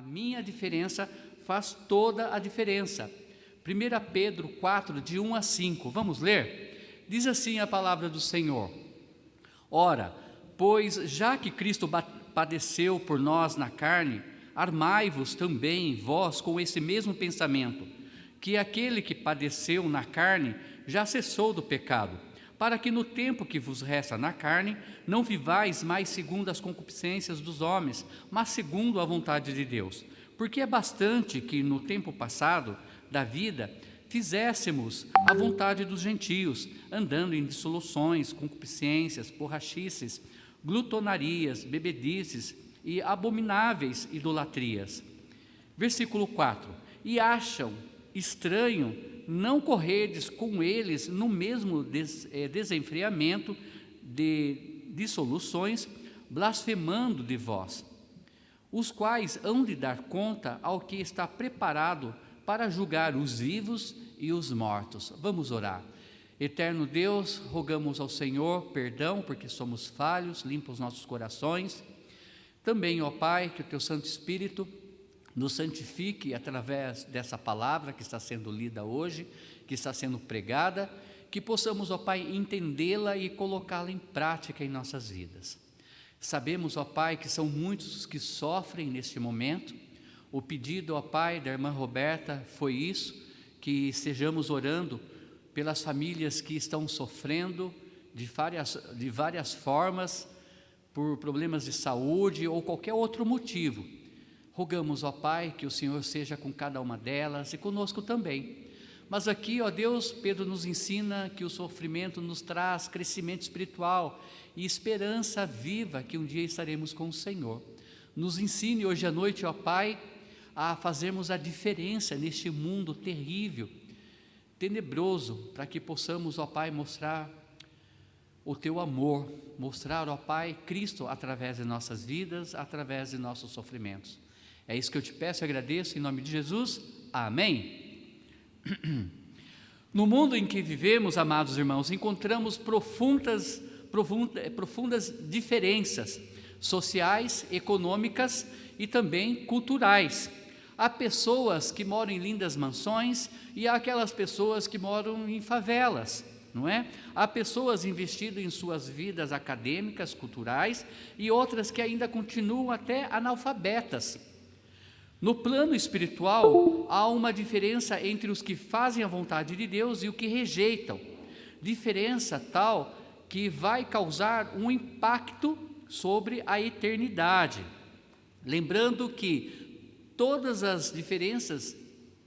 A minha diferença faz toda a diferença. 1 Pedro 4, de 1 a 5, vamos ler? Diz assim a palavra do Senhor: Ora, pois já que Cristo padeceu por nós na carne, armai-vos também vós com esse mesmo pensamento, que aquele que padeceu na carne já cessou do pecado, para que no tempo que vos resta na carne, não vivais mais segundo as concupiscências dos homens, mas segundo a vontade de Deus. Porque é bastante que no tempo passado da vida fizéssemos a vontade dos gentios, andando em dissoluções, concupiscências, borrachices, glutonarias, bebedices e abomináveis idolatrias. Versículo 4: E acham estranho não corredes com eles no mesmo desenfreamento de dissoluções, blasfemando de vós, os quais hão de dar conta ao que está preparado para julgar os vivos e os mortos. Vamos orar. Eterno Deus, rogamos ao Senhor perdão, porque somos falhos, limpa os nossos corações. Também, ó Pai, que o Teu Santo Espírito nos santifique através dessa palavra que está sendo lida hoje, que está sendo pregada, que possamos, ó Pai, entendê-la e colocá-la em prática em nossas vidas. Sabemos, ó Pai, que são muitos que sofrem neste momento. O pedido, ó Pai, da irmã Roberta foi isso, que estejamos orando pelas famílias que estão sofrendo de várias formas, por problemas de saúde ou qualquer outro motivo. Rogamos, ó Pai, que o Senhor seja com cada uma delas e conosco também. Mas aqui, ó Deus, Pedro nos ensina que o sofrimento nos traz crescimento espiritual e esperança viva que um dia estaremos com o Senhor. Nos ensine hoje à noite, ó Pai, a fazermos a diferença neste mundo terrível, tenebroso, para que possamos, ó Pai, mostrar o Teu amor, mostrar, ó Pai, Cristo através de nossas vidas, através de nossos sofrimentos. É isso que eu te peço e agradeço, em nome de Jesus, amém. No mundo em que vivemos, amados irmãos, encontramos profundas diferenças sociais, econômicas e também culturais. Há pessoas que moram em lindas mansões e há aquelas pessoas que moram em favelas, não é? Há pessoas investindo em suas vidas acadêmicas, culturais e outras que ainda continuam até analfabetas. No plano espiritual, há uma diferença entre os que fazem a vontade de Deus e os que rejeitam. Diferença tal que vai causar um impacto sobre a eternidade. Lembrando que todas as diferenças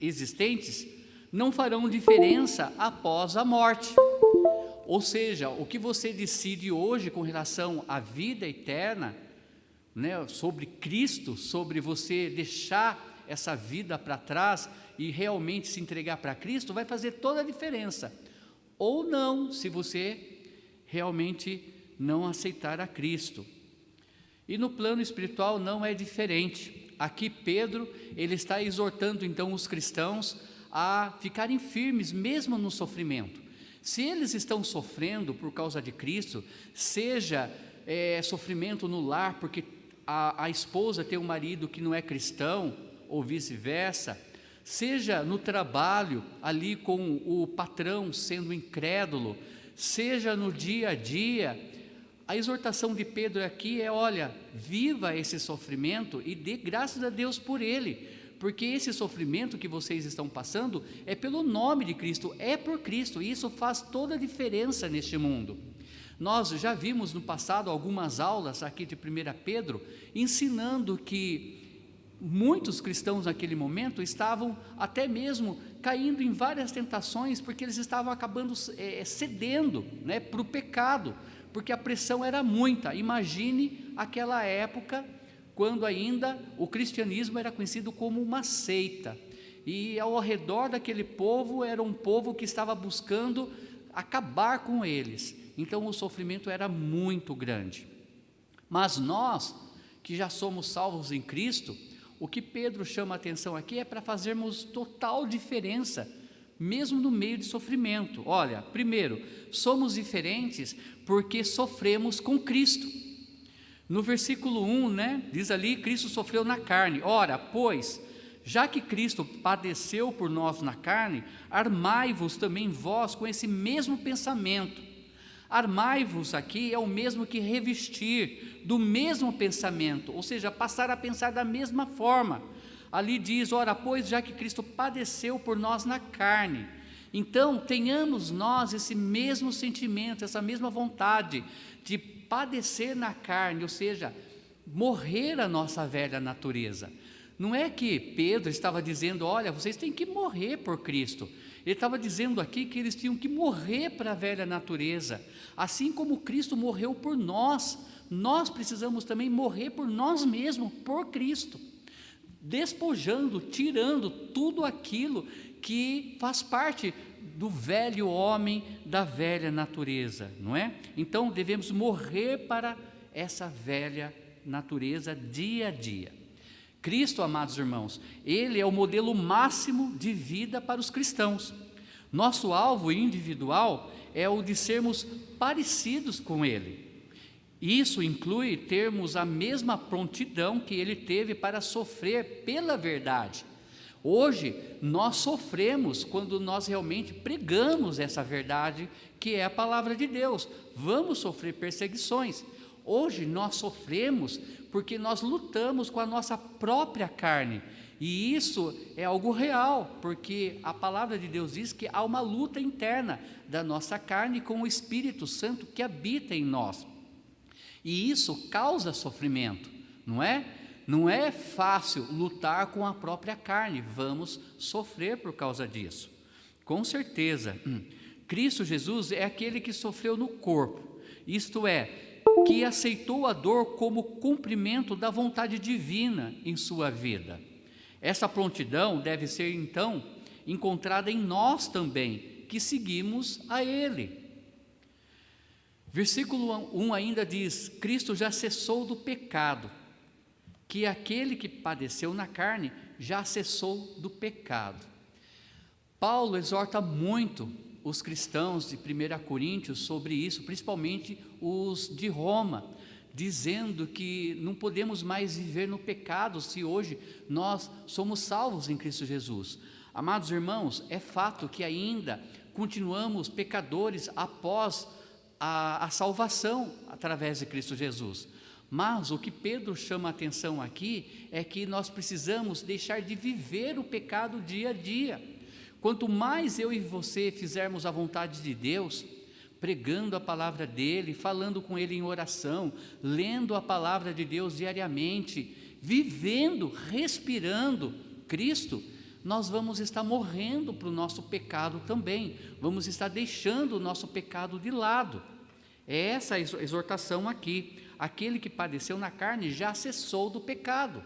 existentes não farão diferença após a morte. Ou seja, o que você decide hoje com relação à vida eterna, né, sobre Cristo, sobre você deixar essa vida para trás e realmente se entregar para Cristo, vai fazer toda a diferença. Ou não, se você realmente não aceitar a Cristo. E no plano espiritual não é diferente. Aqui Pedro, ele está exortando então os cristãos a ficarem firmes mesmo no sofrimento. Se eles estão sofrendo por causa de Cristo, seja sofrimento no lar, porque a esposa tem um marido que não é cristão, ou vice-versa, seja no trabalho, ali com o patrão sendo incrédulo, seja no dia a dia, a exortação de Pedro aqui é: olha, viva esse sofrimento e dê graças a Deus por ele, porque esse sofrimento que vocês estão passando é pelo nome de Cristo, é por Cristo, e isso faz toda a diferença neste mundo. Nós já vimos no passado algumas aulas aqui de 1 Pedro, ensinando que muitos cristãos naquele momento estavam até mesmo caindo em várias tentações, porque eles estavam acabando cedendo, né, para o pecado, porque a pressão era muita. Imagine aquela época, quando ainda o cristianismo era conhecido como uma seita, e ao redor daquele povo era um povo que estava buscando acabar com eles. Então o sofrimento era muito grande. Mas nós, que já somos salvos em Cristo, o que Pedro chama a atenção aqui é para fazermos total diferença, mesmo no meio de sofrimento. Olha, primeiro, somos diferentes porque sofremos com Cristo. No versículo 1, diz ali: Cristo sofreu na carne. Ora, pois, já que Cristo padeceu por nós na carne, armai-vos também vós com esse mesmo pensamento. Armai-vos aqui é o mesmo que revestir do mesmo pensamento, ou seja, passar a pensar da mesma forma. Ali diz: ora, pois, já que Cristo padeceu por nós na carne, então tenhamos nós esse mesmo sentimento, essa mesma vontade de padecer na carne, ou seja, morrer a nossa velha natureza. Não é que Pedro estava dizendo: olha, vocês têm que morrer por Cristo. Ele estava dizendo aqui que eles tinham que morrer para a velha natureza. Assim como Cristo morreu por nós, nós precisamos também morrer por nós mesmos, por Cristo, despojando, tirando tudo aquilo que faz parte do velho homem, da velha natureza, não é? Então devemos morrer para essa velha natureza dia a dia. Cristo, amados irmãos, Ele é o modelo máximo de vida para os cristãos. Nosso alvo individual é o de sermos parecidos com Ele. Isso inclui termos a mesma prontidão que Ele teve para sofrer pela verdade. Hoje, nós sofremos quando nós realmente pregamos essa verdade, que é a palavra de Deus. Vamos sofrer perseguições. Hoje, nós sofremos porque nós lutamos com a nossa própria carne. E isso é algo real, porque a palavra de Deus diz que há uma luta interna da nossa carne com o Espírito Santo que habita em nós. E isso causa sofrimento, não é? Não é fácil lutar com a própria carne, vamos sofrer por causa disso. Com certeza, Cristo Jesus é aquele que sofreu no corpo, isto é, que aceitou a dor como cumprimento da vontade divina em sua vida. Essa prontidão deve ser então encontrada em nós também, que seguimos a Ele. Versículo 1 ainda diz: Cristo já cessou do pecado, que aquele que padeceu na carne já cessou do pecado. Paulo exorta muito os cristãos de 1 Coríntios sobre isso, principalmente os de Roma, dizendo que não podemos mais viver no pecado se hoje nós somos salvos em Cristo Jesus. Amados irmãos, é fato que ainda continuamos pecadores após a salvação através de Cristo Jesus. Mas o que Pedro chama a atenção aqui é que nós precisamos deixar de viver o pecado dia a dia. Quanto mais eu e você fizermos a vontade de Deus, pregando a palavra dEle, falando com Ele em oração, lendo a palavra de Deus diariamente, vivendo, respirando Cristo, nós vamos estar morrendo para o nosso pecado também, vamos estar deixando o nosso pecado de lado. É essa a exortação aqui: aquele que padeceu na carne já cessou do pecado.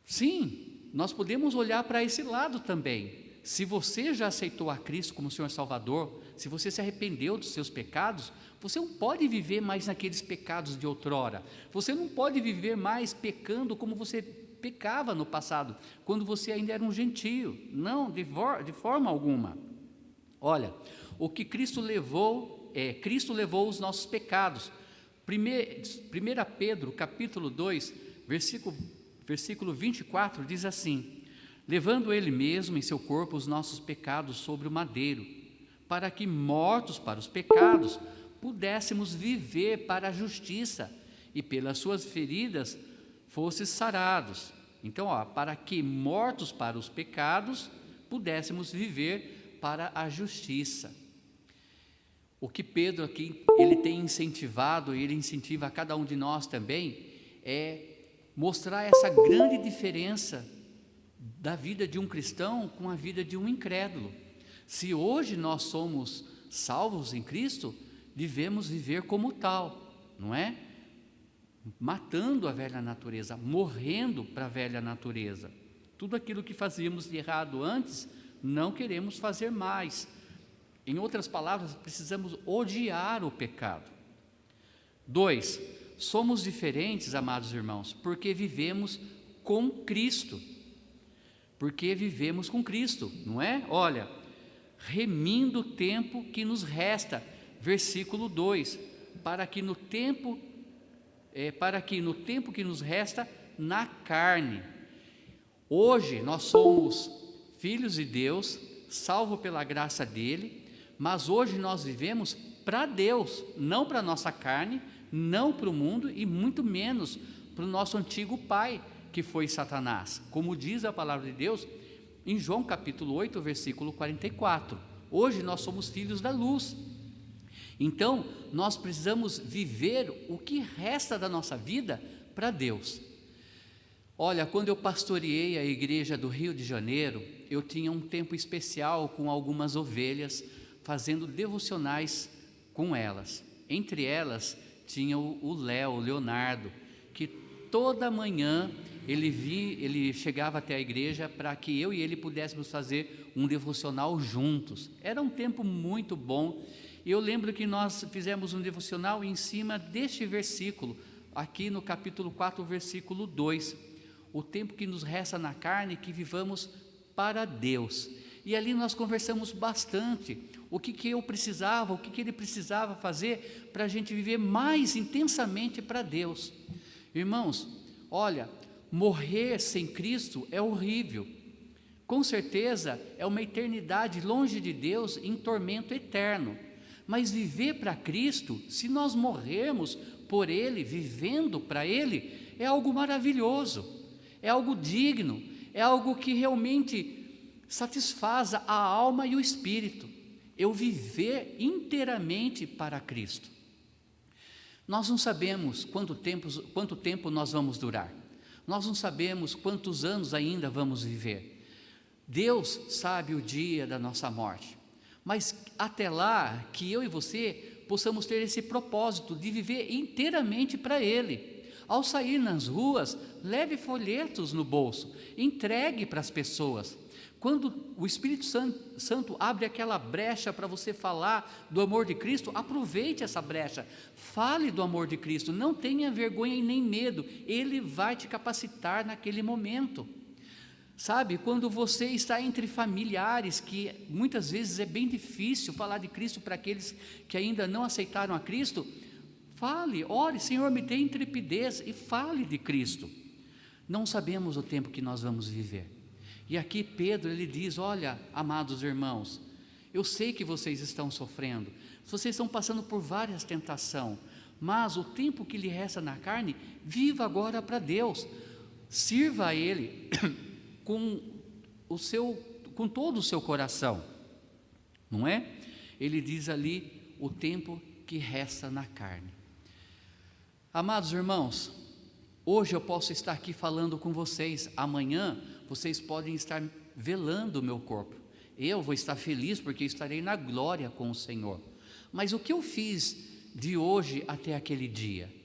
Sim, nós podemos olhar para esse lado também. Se você já aceitou a Cristo como Senhor Salvador, se você se arrependeu dos seus pecados, você não pode viver mais naqueles pecados de outrora. Você não pode viver mais pecando como você pecava no passado, quando você ainda era um gentio. Não, de forma alguma. Olha, o que Cristo levou os nossos pecados. 1 Pedro, capítulo 2, versículo 24, diz assim: levando Ele mesmo em seu corpo os nossos pecados sobre o madeiro, para que, mortos para os pecados, pudéssemos viver para a justiça, e pelas suas feridas fosses sarados. Então, para que, mortos para os pecados, pudéssemos viver para a justiça. O que Pedro aqui, ele tem incentivado, e ele incentiva a cada um de nós também, é mostrar essa grande diferença da vida de um cristão com a vida de um incrédulo. Se hoje nós somos salvos em Cristo, devemos viver como tal, não é? Matando a velha natureza, morrendo para a velha natureza. Tudo aquilo que fazíamos de errado antes, não queremos fazer mais. Em outras palavras, precisamos odiar o pecado. 2, somos diferentes, amados irmãos, porque vivemos com Cristo. Porque vivemos com Cristo, não é? Olha, remindo o tempo que nos resta, versículo 2, para que no tempo para que no tempo que nos resta na carne. Hoje nós somos filhos de Deus, salvos pela graça dele, mas hoje nós vivemos para Deus, não para a nossa carne, não para o mundo e muito menos para o nosso antigo pai, que foi Satanás, como diz a palavra de Deus em João capítulo 8, versículo 44. Hoje nós somos filhos da luz. Então, nós precisamos viver o que resta da nossa vida para Deus. Olha, quando eu pastoreei a igreja do Rio de Janeiro, eu tinha um tempo especial com algumas ovelhas, fazendo devocionais com elas. Entre elas, tinha o Leonardo, que toda manhã ele chegava até a igreja para que eu e ele pudéssemos fazer um devocional juntos. Era um tempo muito bom. Eu lembro que nós fizemos um devocional em cima deste versículo, aqui no capítulo 4, versículo 2. O tempo que nos resta na carne, que vivamos para Deus. E ali nós conversamos bastante, o que eu precisava, o que ele precisava fazer para a gente viver mais intensamente para Deus. Irmãos, olha, morrer sem Cristo é horrível. Com certeza é uma eternidade longe de Deus em tormento eterno. Mas viver para Cristo, se nós morrermos por Ele, vivendo para Ele, é algo maravilhoso, é algo digno, é algo que realmente satisfaz a alma e o espírito. Eu viver inteiramente para Cristo. Nós não sabemos quanto tempo nós vamos durar, nós não sabemos quantos anos ainda vamos viver. Deus sabe o dia da nossa morte. Mas até lá, que eu e você possamos ter esse propósito de viver inteiramente para Ele. Ao sair nas ruas, leve folhetos no bolso, entregue para as pessoas. Quando o Espírito Santo abre aquela brecha para você falar do amor de Cristo, aproveite essa brecha, fale do amor de Cristo, não tenha vergonha e nem medo, Ele vai te capacitar naquele momento. Sabe, quando você está entre familiares, que muitas vezes é bem difícil falar de Cristo para aqueles que ainda não aceitaram a Cristo, fale, ore, Senhor, me dê intrepidez e fale de Cristo. Não sabemos o tempo que nós vamos viver. E aqui Pedro, ele diz, olha, amados irmãos, eu sei que vocês estão sofrendo, vocês estão passando por várias tentações, mas o tempo que lhe resta na carne, viva agora para Deus, sirva a Ele com todo o seu coração, não é? Ele diz ali o tempo que resta na carne. Amados irmãos, hoje eu posso estar aqui falando com vocês, amanhã vocês podem estar velando o meu corpo, eu vou estar feliz porque estarei na glória com o Senhor, mas o que eu fiz de hoje até aquele dia?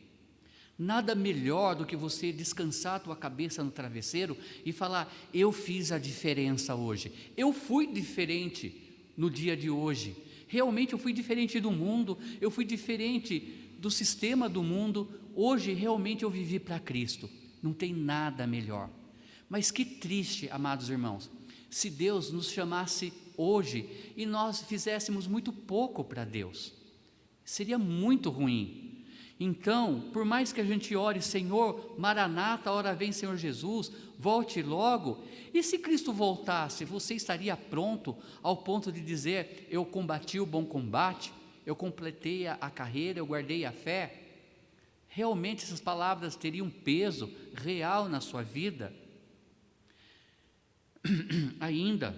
Nada melhor do que você descansar a tua cabeça no travesseiro e falar, eu fiz a diferença hoje, eu fui diferente no dia de hoje, realmente eu fui diferente do mundo, eu fui diferente do sistema do mundo, hoje realmente eu vivi para Cristo, não tem nada melhor. Mas que triste, amados irmãos, se Deus nos chamasse hoje e nós fizéssemos muito pouco para Deus, seria muito ruim. Então, por mais que a gente ore, Senhor, Maranata, hora vem Senhor Jesus, volte logo, e se Cristo voltasse, você estaria pronto ao ponto de dizer, eu combati o bom combate, eu completei a carreira, eu guardei a fé? Realmente essas palavras teriam peso real na sua vida? Ainda,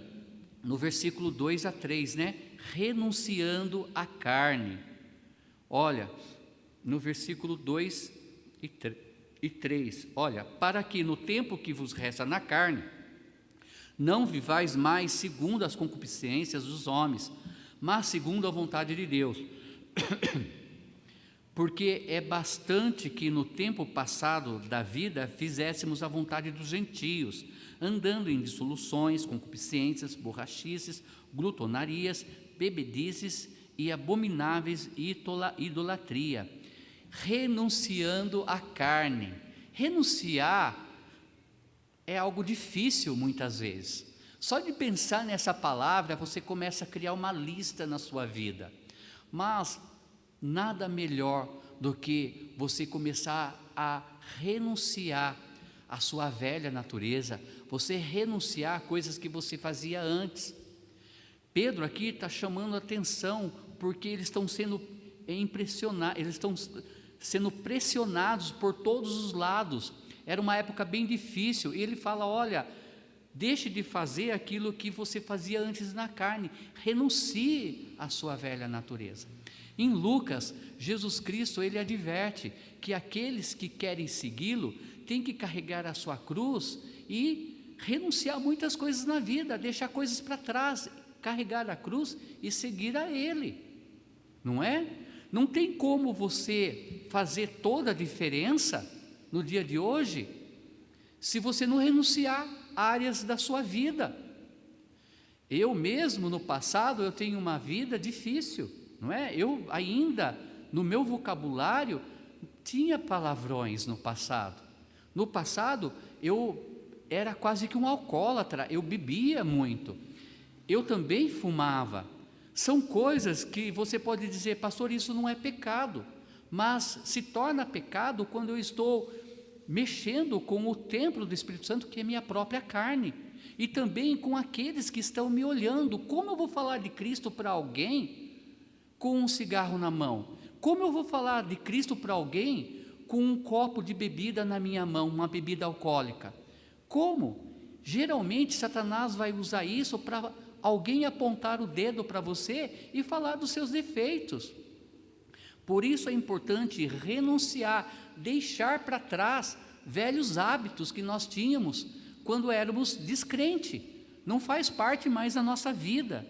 no versículo 2 a 3, né? Renunciando à carne. Olha, no versículo 2 e 3, olha, para que no tempo que vos resta na carne, não vivais mais segundo as concupiscências dos homens, mas segundo a vontade de Deus. Porque é bastante que no tempo passado da vida fizéssemos a vontade dos gentios, andando em dissoluções, concupiscências, borrachices, glutonarias, bebedices e abomináveis idolatria, renunciando à carne. Renunciar é algo difícil muitas vezes. Só de pensar nessa palavra, você começa a criar uma lista na sua vida. Mas nada melhor do que você começar a renunciar à sua velha natureza, você renunciar a coisas que você fazia antes. Pedro aqui está chamando a atenção, porque eles estão sendo impressionados, eles estão sendo pressionados por todos os lados. Era uma época bem difícil, e ele fala: olha, deixe de fazer aquilo que você fazia antes na carne, renuncie à sua velha natureza. Em Lucas, Jesus Cristo, ele adverte que aqueles que querem segui-lo têm que carregar a sua cruz e renunciar a muitas coisas na vida, deixar coisas para trás, carregar a cruz e seguir a Ele, não é? Não tem como você fazer toda a diferença no dia de hoje se você não renunciar a áreas da sua vida. Eu mesmo, no passado, eu tenho uma vida difícil, não é? Eu ainda, no meu vocabulário, tinha palavrões no passado. No passado, eu era quase que um alcoólatra, eu bebia muito. Eu também fumava. São coisas que você pode dizer: pastor, isso não é pecado, mas se torna pecado quando eu estou mexendo com o templo do Espírito Santo, que é minha própria carne, e também com aqueles que estão me olhando. Como eu vou falar de Cristo para alguém com um cigarro na mão? Como eu vou falar de Cristo para alguém com um copo de bebida na minha mão, uma bebida alcoólica? Como? Geralmente Satanás vai usar isso para alguém apontar o dedo para você e falar dos seus defeitos. Por isso é importante renunciar, deixar para trás velhos hábitos que nós tínhamos quando éramos descrente. Não faz parte mais da nossa vida.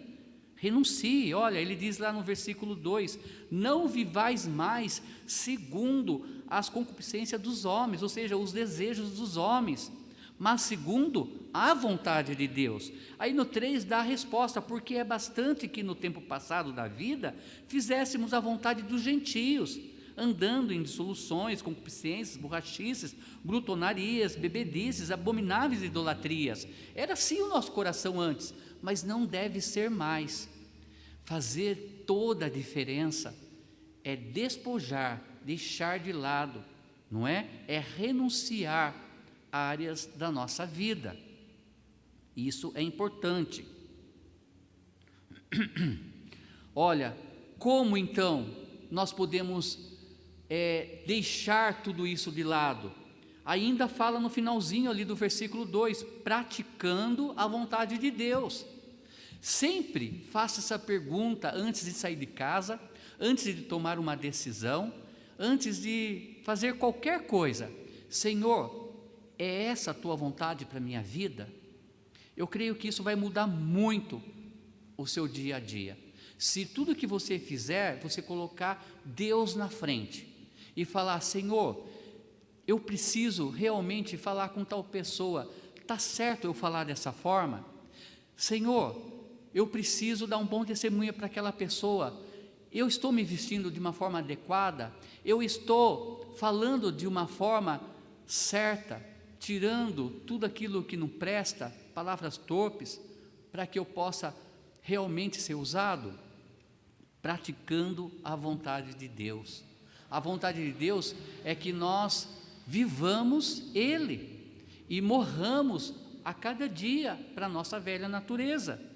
Renuncie. Olha, ele diz lá no versículo 2: não vivais mais segundo as concupiscências dos homens, ou seja, os desejos dos homens, mas segundo a vontade de Deus. Aí no 3 dá a resposta: porque é bastante que no tempo passado da vida fizéssemos a vontade dos gentios, andando em dissoluções, concupiscências, borrachices, glutonarias, bebedices, abomináveis idolatrias. Era assim o nosso coração antes, mas não deve ser mais. Fazer toda a diferença é despojar, deixar de lado, não é? É renunciar áreas da nossa vida. Isso é importante. Olha, como então nós podemos deixar tudo isso de lado? Ainda fala no finalzinho ali do versículo 2: praticando a vontade de Deus. Sempre faça essa pergunta antes de sair de casa, antes de tomar uma decisão, antes de fazer qualquer coisa: Senhor, é essa a tua vontade para a minha vida? Eu creio que isso vai mudar muito o seu dia a dia. Se tudo que você fizer, você colocar Deus na frente e falar: Senhor, eu preciso realmente falar com tal pessoa, está certo eu falar dessa forma? Senhor, eu preciso dar um bom testemunho para aquela pessoa, eu estou me vestindo de uma forma adequada? Eu estou falando de uma forma certa, tirando tudo aquilo que não presta, palavras torpes, para que eu possa realmente ser usado? Praticando a vontade de Deus. A vontade de Deus é que nós vivamos Ele e morramos a cada dia para a nossa velha natureza.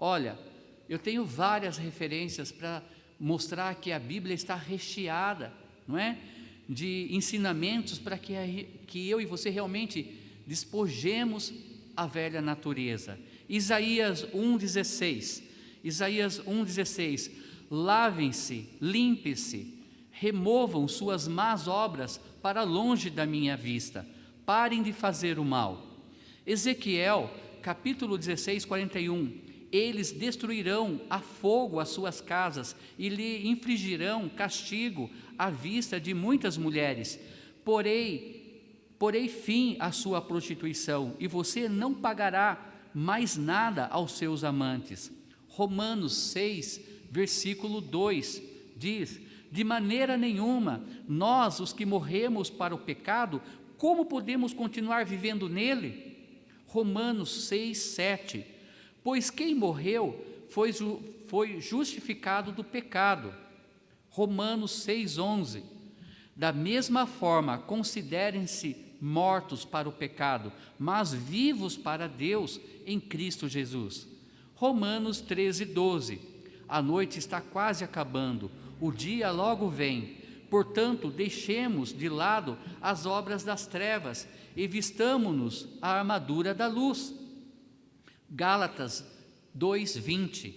Olha, eu tenho várias referências para mostrar que a Bíblia está recheada, não é? De ensinamentos para que eu e você realmente despojemos a velha natureza. Isaías 1,16: lavem-se, limpem-se, removam suas más obras para longe da minha vista, parem de fazer o mal. Ezequiel, capítulo 16, 41: eles destruirão a fogo as suas casas e lhe infligirão castigo à vista de muitas mulheres. Porei fim à sua prostituição, e você não pagará mais nada aos seus amantes. Romanos 6, versículo 2 diz: de maneira nenhuma, nós, os que morremos para o pecado, como podemos continuar vivendo nele? Romanos 6, 7: pois quem morreu foi justificado do pecado. Romanos 6,11. Da mesma forma, considerem-se mortos para o pecado, mas vivos para Deus em Cristo Jesus. Romanos 13,12. A noite está quase acabando, o dia logo vem. Portanto, deixemos de lado as obras das trevas e vistamo-nos a armadura da luz. Gálatas 2:20.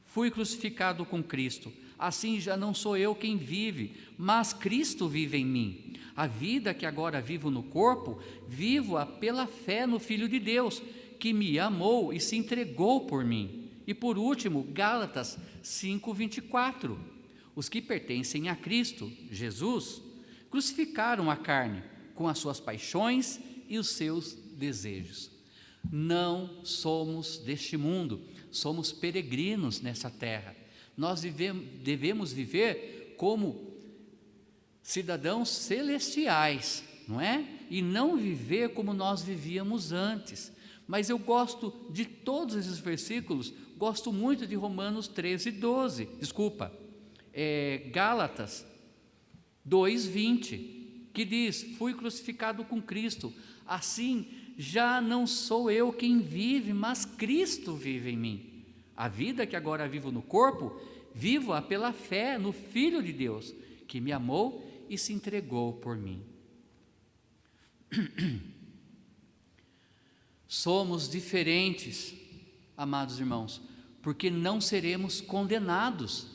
Fui crucificado com Cristo, assim já não sou eu quem vive, mas Cristo vive em mim. A vida que agora vivo no corpo, vivo-a pela fé no Filho de Deus, que me amou e se entregou por mim. E por último, Gálatas 5:24. Os que pertencem a Cristo, Jesus, crucificaram a carne com as suas paixões e os seus desejos. Não somos deste mundo, somos peregrinos nessa terra. Nós devemos viver como cidadãos celestiais, não é? E não viver como nós vivíamos antes. Mas eu gosto de todos esses versículos, gosto muito de Romanos 13:12, Gálatas 2:20, que diz: fui crucificado com Cristo, assim já não sou eu quem vive, mas Cristo vive em mim. A vida que agora vivo no corpo, vivo-a pela fé no Filho de Deus, que me amou e se entregou por mim. Somos diferentes, amados irmãos, porque não seremos condenados.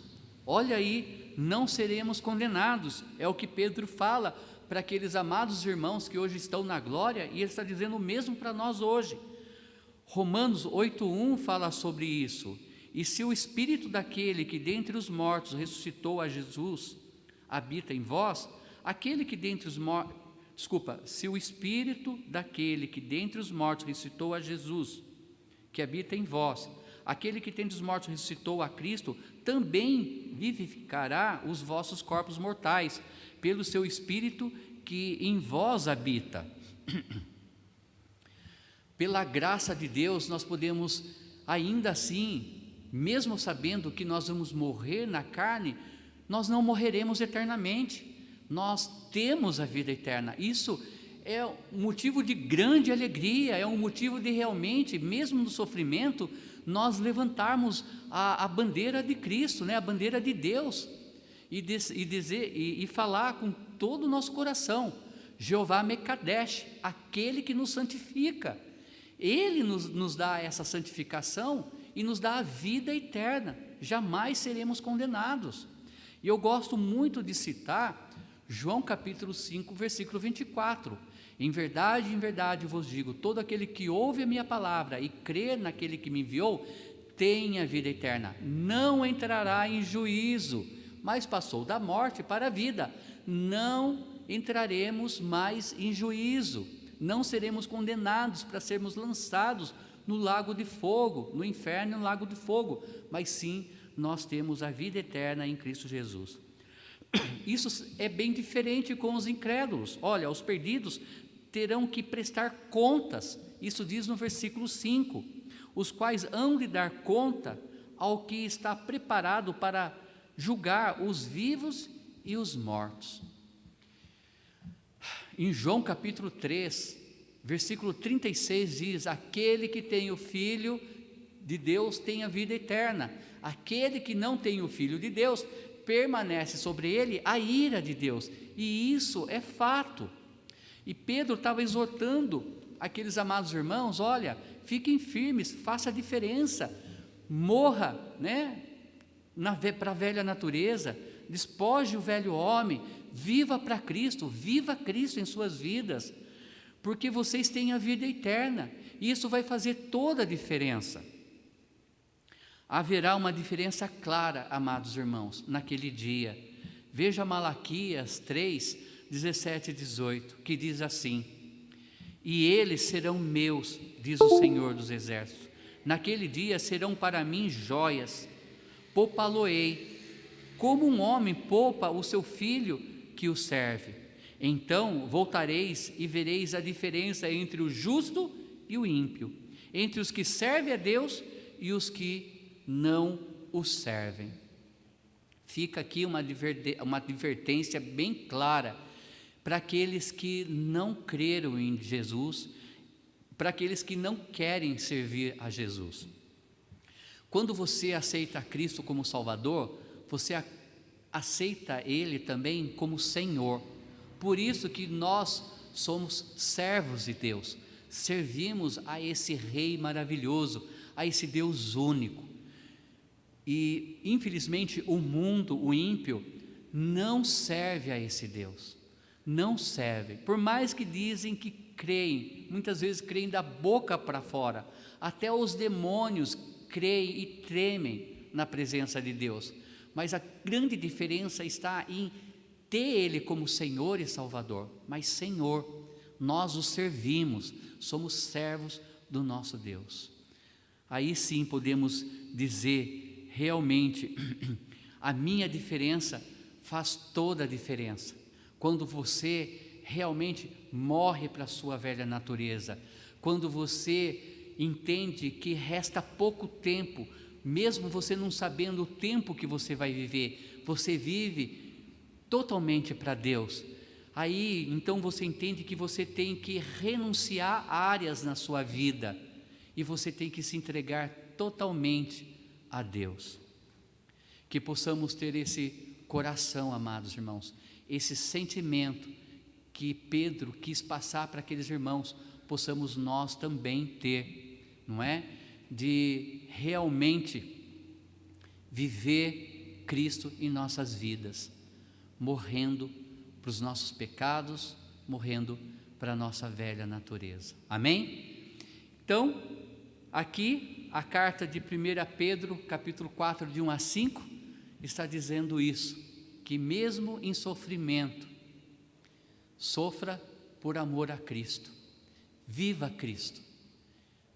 Olha aí, não seremos condenados, é o que Pedro fala para aqueles amados irmãos que hoje estão na glória, e ele está dizendo o mesmo para nós hoje. Romanos 8:1 fala sobre isso. E se o Espírito daquele que dentre os mortos ressuscitou a Jesus habita em vós, se o Espírito daquele que dentre os mortos ressuscitou a Jesus, que habita em vós, aquele que dentre os mortos ressuscitou a Cristo, também vivificará os vossos corpos mortais, pelo seu Espírito que em vós habita. Pela graça de Deus, nós podemos, ainda assim, mesmo sabendo que nós vamos morrer na carne, nós não morreremos eternamente, nós temos a vida eterna. Isso é um motivo de grande alegria, é um motivo de realmente, mesmo no sofrimento, nós levantarmos a bandeira de Cristo, né? A bandeira de Deus, e falar com todo o nosso coração: Jeová Mekadesh, aquele que nos santifica. Ele nos dá essa santificação e nos dá a vida eterna, jamais seremos condenados. E eu gosto muito de citar João capítulo 5, versículo 24. Em verdade vos digo, todo aquele que ouve a minha palavra e crê naquele que me enviou, tem a vida eterna, não entrará em juízo, mas passou da morte para a vida. Não entraremos mais em juízo, não seremos condenados para sermos lançados no lago de fogo, no inferno, no lago de fogo, mas sim, nós temos a vida eterna em Cristo Jesus. Isso é bem diferente com os incrédulos. Olha, os perdidos terão que prestar contas, isso diz no versículo 5, os quais hão de dar conta ao que está preparado para julgar os vivos e os mortos. Em João capítulo 3, versículo 36 diz: aquele que tem o Filho de Deus tem a vida eterna, aquele que não tem o Filho de Deus, permanece sobre ele a ira de Deus, e isso é fato. E Pedro estava exortando aqueles amados irmãos: olha, fiquem firmes, faça a diferença, morra, né, para a velha natureza, despoje o velho homem, viva para Cristo, viva Cristo em suas vidas, porque vocês têm a vida eterna, e isso vai fazer toda a diferença. Haverá uma diferença clara, amados irmãos, naquele dia. Veja Malaquias 3, 17 e 18, que diz assim: e eles serão meus, diz o Senhor dos Exércitos, naquele dia serão para mim joias, poupá-lo-ei, como um homem poupa o seu filho que o serve. Então voltareis e vereis a diferença entre o justo e o ímpio, entre os que servem a Deus e os que não o servem. Fica aqui uma advertência bem clara para aqueles que não creram em Jesus, para aqueles que não querem servir a Jesus. Quando você aceita Cristo como Salvador, você aceita Ele também como Senhor. Por isso que nós somos servos de Deus, servimos a esse Rei maravilhoso, a esse Deus único. E infelizmente o mundo, o ímpio, não serve a esse Deus, não serve, por mais que dizem que creem, muitas vezes creem da boca para fora, até os demônios creem e tremem na presença de Deus, mas a grande diferença está em ter Ele como Senhor e Salvador, mas Senhor, nós o servimos, somos servos do nosso Deus. Aí sim podemos dizer, realmente, a minha diferença faz toda a diferença, quando você realmente morre para a sua velha natureza, quando você entende que resta pouco tempo, mesmo você não sabendo o tempo que você vai viver, você vive totalmente para Deus. Aí então você entende que você tem que renunciar a áreas na sua vida e você tem que se entregar totalmente a Deus. Que possamos ter esse coração, amados irmãos, esse sentimento que Pedro quis passar para aqueles irmãos, possamos nós também ter, não é? De realmente viver Cristo em nossas vidas, morrendo para os nossos pecados, morrendo para a nossa velha natureza. Amém? Então, aqui a carta de 1 Pedro, capítulo 4, de 1 a 5, está dizendo isso, que mesmo em sofrimento, sofra por amor a Cristo, viva Cristo,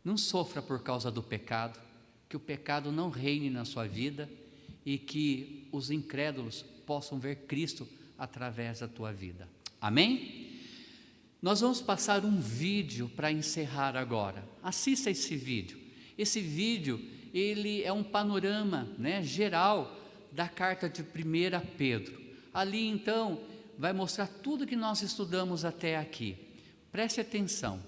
não sofra por causa do pecado, que o pecado não reine na sua vida e que os incrédulos possam ver Cristo através da tua vida. Amém? Nós vamos passar um vídeo para encerrar agora. Assista esse vídeo. Esse vídeo, ele é um panorama, né, geral da carta de 1 Pedro. Ali então vai mostrar tudo que nós estudamos até aqui. Preste atenção,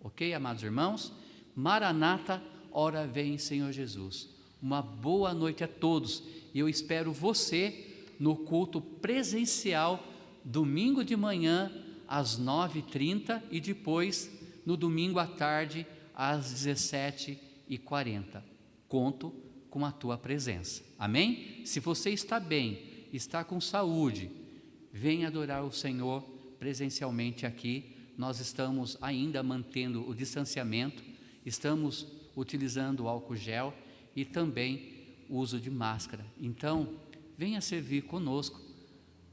ok, amados irmãos? Maranata, ora vem Senhor Jesus. Uma boa noite a todos e eu espero você no culto presencial, domingo de manhã às 9h30 e depois no domingo à tarde às 17h40. Conto com a tua presença, amém? Se você está bem, está com saúde, venha adorar o Senhor presencialmente aqui. Nós estamos ainda mantendo o distanciamento, estamos utilizando o álcool gel e também o uso de máscara. Então, venha servir conosco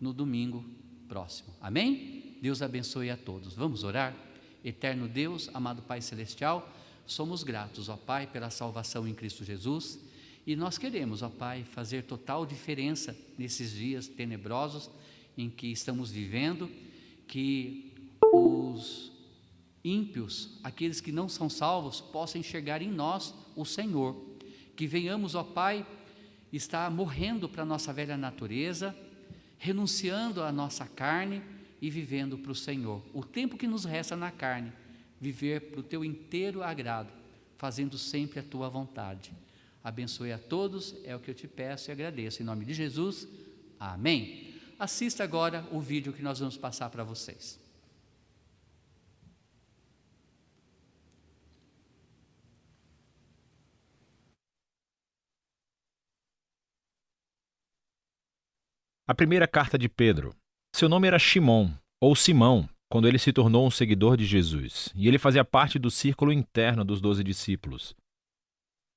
no domingo próximo, amém? Deus abençoe a todos. Vamos orar? Eterno Deus, amado Pai Celestial, somos gratos, ó Pai, pela salvação em Cristo Jesus, e nós queremos, ó Pai, fazer total diferença nesses dias tenebrosos em que estamos vivendo, que os ímpios, aqueles que não são salvos, possam enxergar em nós o Senhor, que venhamos, ó Pai, estar morrendo para a nossa velha natureza, renunciando à nossa carne e vivendo para o Senhor. O tempo que nos resta na carne, viver para o Teu inteiro agrado, fazendo sempre a Tua vontade. Abençoe a todos, é o que eu te peço e agradeço. Em nome de Jesus, amém. Assista agora o vídeo que nós vamos passar para vocês. A primeira carta de Pedro. Seu nome era Shimon, ou Simão, quando ele se tornou um seguidor de Jesus, e ele fazia parte do círculo interno dos 12 discípulos.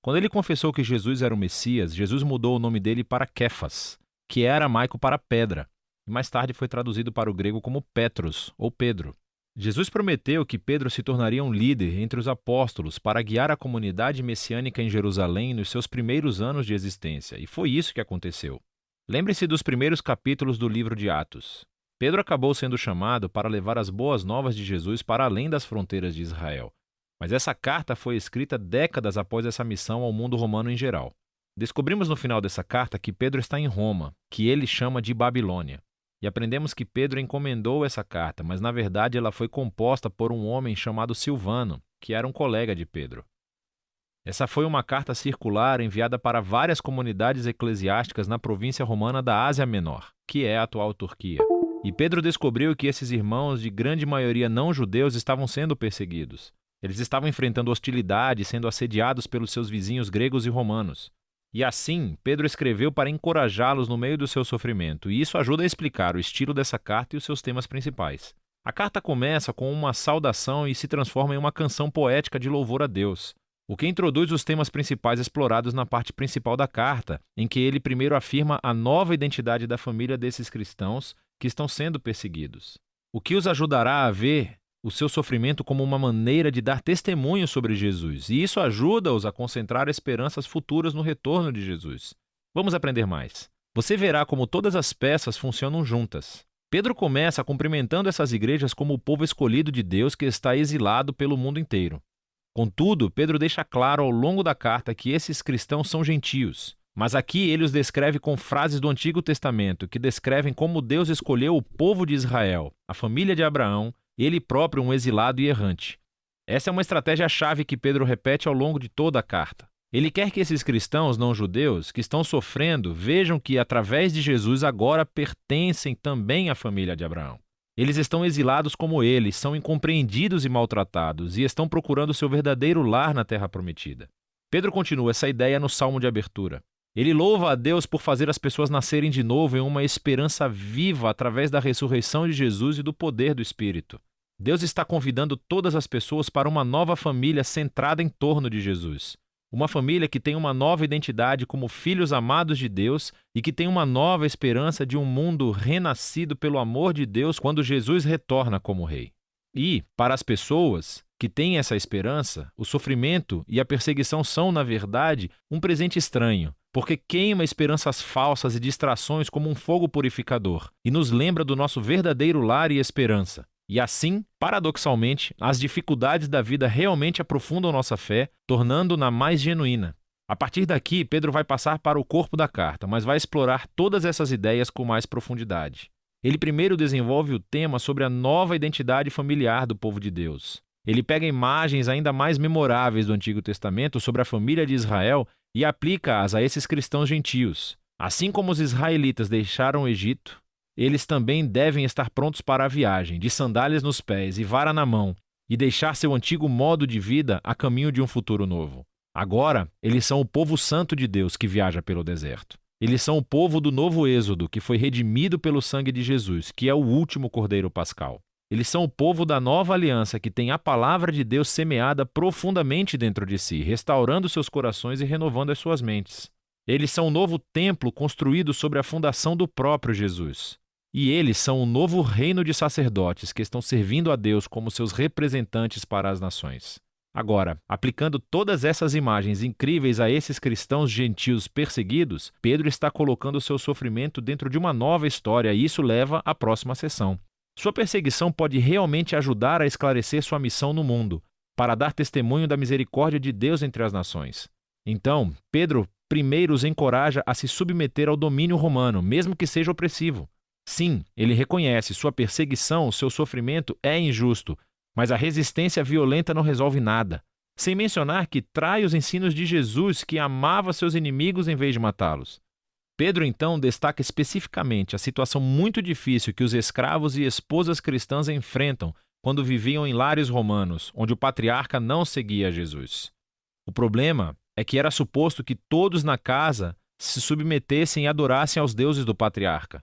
Quando ele confessou que Jesus era o Messias, Jesus mudou o nome dele para Kéfas, que é aramaico para pedra, e mais tarde foi traduzido para o grego como Petros, ou Pedro. Jesus prometeu que Pedro se tornaria um líder entre os apóstolos para guiar a comunidade messiânica em Jerusalém nos seus primeiros anos de existência, e foi isso que aconteceu. Lembre-se dos primeiros capítulos do livro de Atos. Pedro acabou sendo chamado para levar as boas novas de Jesus para além das fronteiras de Israel. Mas essa carta foi escrita décadas após essa missão ao mundo romano em geral. Descobrimos no final dessa carta que Pedro está em Roma, que ele chama de Babilônia. E aprendemos que Pedro encomendou essa carta, mas na verdade ela foi composta por um homem chamado Silvano, que era um colega de Pedro. Essa foi uma carta circular enviada para várias comunidades eclesiásticas na província romana da Ásia Menor, que é a atual Turquia. E Pedro descobriu que esses irmãos, de grande maioria não judeus, estavam sendo perseguidos. Eles estavam enfrentando hostilidade, sendo assediados pelos seus vizinhos gregos e romanos. E assim, Pedro escreveu para encorajá-los no meio do seu sofrimento, e isso ajuda a explicar o estilo dessa carta e os seus temas principais. A carta começa com uma saudação e se transforma em uma canção poética de louvor a Deus, o que introduz os temas principais explorados na parte principal da carta, em que ele primeiro afirma a nova identidade da família desses cristãos que estão sendo perseguidos, o que os ajudará a ver o seu sofrimento como uma maneira de dar testemunho sobre Jesus, e isso ajuda-os a concentrar esperanças futuras no retorno de Jesus. Vamos aprender mais. Você verá como todas as peças funcionam juntas. Pedro começa cumprimentando essas igrejas como o povo escolhido de Deus que está exilado pelo mundo inteiro. Contudo, Pedro deixa claro ao longo da carta que esses cristãos são gentios, mas aqui ele os descreve com frases do Antigo Testamento que descrevem como Deus escolheu o povo de Israel, a família de Abraão, ele próprio um exilado e errante. Essa é uma estratégia-chave que Pedro repete ao longo de toda a carta. Ele quer que esses cristãos não-judeus que estão sofrendo vejam que, através de Jesus, agora pertencem também à família de Abraão. Eles estão exilados como ele, são incompreendidos e maltratados, e estão procurando seu verdadeiro lar na Terra Prometida. Pedro continua essa ideia no Salmo de abertura. Ele louva a Deus por fazer as pessoas nascerem de novo em uma esperança viva através da ressurreição de Jesus e do poder do Espírito. Deus está convidando todas as pessoas para uma nova família centrada em torno de Jesus. Uma família que tem uma nova identidade como filhos amados de Deus e que tem uma nova esperança de um mundo renascido pelo amor de Deus quando Jesus retorna como Rei. E, para as pessoas que têm essa esperança, o sofrimento e a perseguição são, na verdade, um presente estranho, porque queima esperanças falsas e distrações como um fogo purificador e nos lembra do nosso verdadeiro lar e esperança. E assim, paradoxalmente, as dificuldades da vida realmente aprofundam nossa fé, tornando-na mais genuína. A partir daqui, Pedro vai passar para o corpo da carta, mas vai explorar todas essas ideias com mais profundidade. Ele primeiro desenvolve o tema sobre a nova identidade familiar do povo de Deus. Ele pega imagens ainda mais memoráveis do Antigo Testamento sobre a família de Israel e aplica-as a esses cristãos gentios. Assim como os israelitas deixaram o Egito, eles também devem estar prontos para a viagem, de sandálias nos pés e vara na mão, e deixar seu antigo modo de vida a caminho de um futuro novo. Agora, eles são o povo santo de Deus que viaja pelo deserto. Eles são o povo do novo êxodo, que foi redimido pelo sangue de Jesus, que é o último cordeiro pascal. Eles são o povo da nova aliança, que tem a palavra de Deus semeada profundamente dentro de si, restaurando seus corações e renovando as suas mentes. Eles são o novo templo construído sobre a fundação do próprio Jesus. E eles são o novo reino de sacerdotes que estão servindo a Deus como seus representantes para as nações. Agora, aplicando todas essas imagens incríveis a esses cristãos gentios perseguidos, Pedro está colocando seu sofrimento dentro de uma nova história e isso leva à próxima sessão. Sua perseguição pode realmente ajudar a esclarecer sua missão no mundo, para dar testemunho da misericórdia de Deus entre as nações. Então, Pedro primeiro os encoraja a se submeter ao domínio romano, mesmo que seja opressivo. Sim, ele reconhece sua perseguição, seu sofrimento é injusto, mas a resistência violenta não resolve nada. Sem mencionar que trai os ensinos de Jesus, que amava seus inimigos em vez de matá-los. Pedro, então, destaca especificamente a situação muito difícil que os escravos e esposas cristãs enfrentam quando viviam em lares romanos, onde o patriarca não seguia Jesus. O problema é que era suposto que todos na casa se submetessem e adorassem aos deuses do patriarca.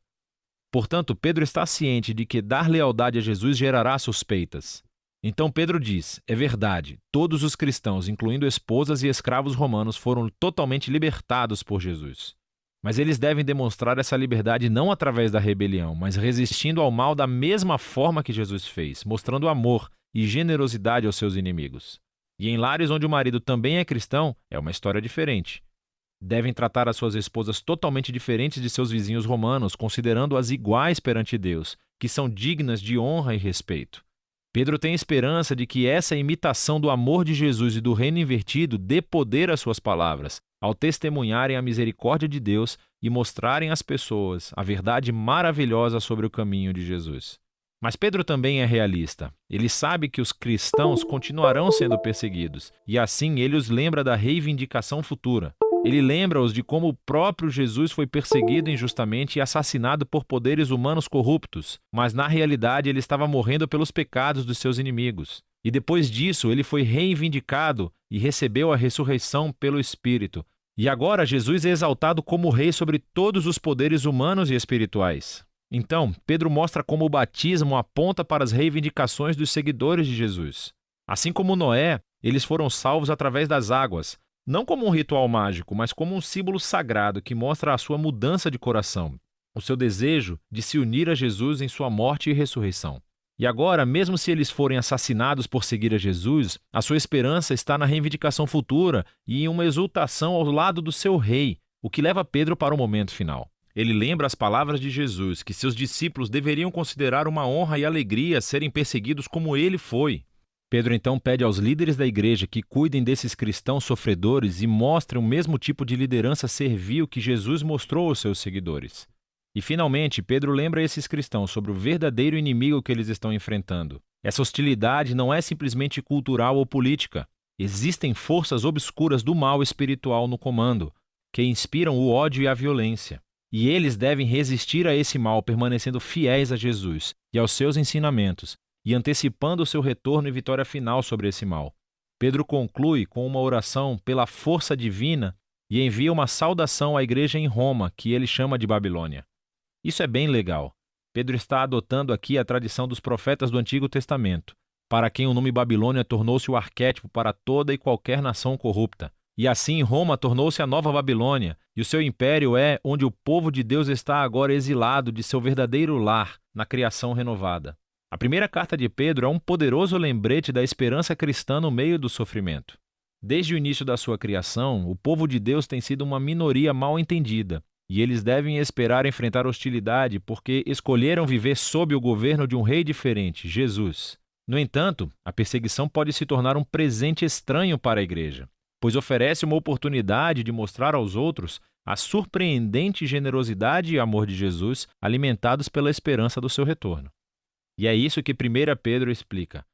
Portanto, Pedro está ciente de que dar lealdade a Jesus gerará suspeitas. Então Pedro diz, é verdade, todos os cristãos, incluindo esposas e escravos romanos, foram totalmente libertados por Jesus. Mas eles devem demonstrar essa liberdade não através da rebelião, mas resistindo ao mal da mesma forma que Jesus fez, mostrando amor e generosidade aos seus inimigos. E em lares onde o marido também é cristão, é uma história diferente. Devem tratar as suas esposas totalmente diferentes de seus vizinhos romanos, considerando-as iguais perante Deus, que são dignas de honra e respeito. Pedro tem esperança de que essa imitação do amor de Jesus e do reino invertido dê poder às suas palavras, ao testemunharem a misericórdia de Deus e mostrarem às pessoas a verdade maravilhosa sobre o caminho de Jesus. Mas Pedro também é realista. Ele sabe que os cristãos continuarão sendo perseguidos, e assim ele os lembra da reivindicação futura. Ele lembra-os de como o próprio Jesus foi perseguido injustamente e assassinado por poderes humanos corruptos, mas na realidade ele estava morrendo pelos pecados dos seus inimigos. E depois disso ele foi reivindicado e recebeu a ressurreição pelo Espírito. E agora Jesus é exaltado como rei sobre todos os poderes humanos e espirituais. Então, Pedro mostra como o batismo aponta para as reivindicações dos seguidores de Jesus. Assim como Noé, eles foram salvos através das águas, não como um ritual mágico, mas como um símbolo sagrado que mostra a sua mudança de coração, o seu desejo de se unir a Jesus em sua morte e ressurreição. E agora, mesmo se eles forem assassinados por seguir a Jesus, a sua esperança está na reivindicação futura e em uma exultação ao lado do seu rei, o que leva Pedro para o momento final. Ele lembra as palavras de Jesus, que seus discípulos deveriam considerar uma honra e alegria serem perseguidos como ele foi. Pedro então pede aos líderes da igreja que cuidem desses cristãos sofredores e mostrem o mesmo tipo de liderança servil que Jesus mostrou aos seus seguidores. E finalmente, Pedro lembra esses cristãos sobre o verdadeiro inimigo que eles estão enfrentando. Essa hostilidade não é simplesmente cultural ou política. Existem forças obscuras do mal espiritual no comando, que inspiram o ódio e a violência. E eles devem resistir a esse mal permanecendo fiéis a Jesus e aos seus ensinamentos e antecipando o seu retorno e vitória final sobre esse mal. Pedro conclui com uma oração pela força divina e envia uma saudação à igreja em Roma, que ele chama de Babilônia. Isso é bem legal. Pedro está adotando aqui a tradição dos profetas do Antigo Testamento, para quem o nome Babilônia tornou-se o arquétipo para toda e qualquer nação corrupta. E assim Roma tornou-se a nova Babilônia, e o seu império é onde o povo de Deus está agora exilado de seu verdadeiro lar, na criação renovada. A primeira carta de Pedro é um poderoso lembrete da esperança cristã no meio do sofrimento. Desde o início da sua criação, o povo de Deus tem sido uma minoria mal entendida, e eles devem esperar enfrentar hostilidade porque escolheram viver sob o governo de um rei diferente, Jesus. No entanto, a perseguição pode se tornar um presente estranho para a igreja, pois oferece uma oportunidade de mostrar aos outros a surpreendente generosidade e amor de Jesus, alimentados pela esperança do seu retorno. E é isso que 1 Pedro explica.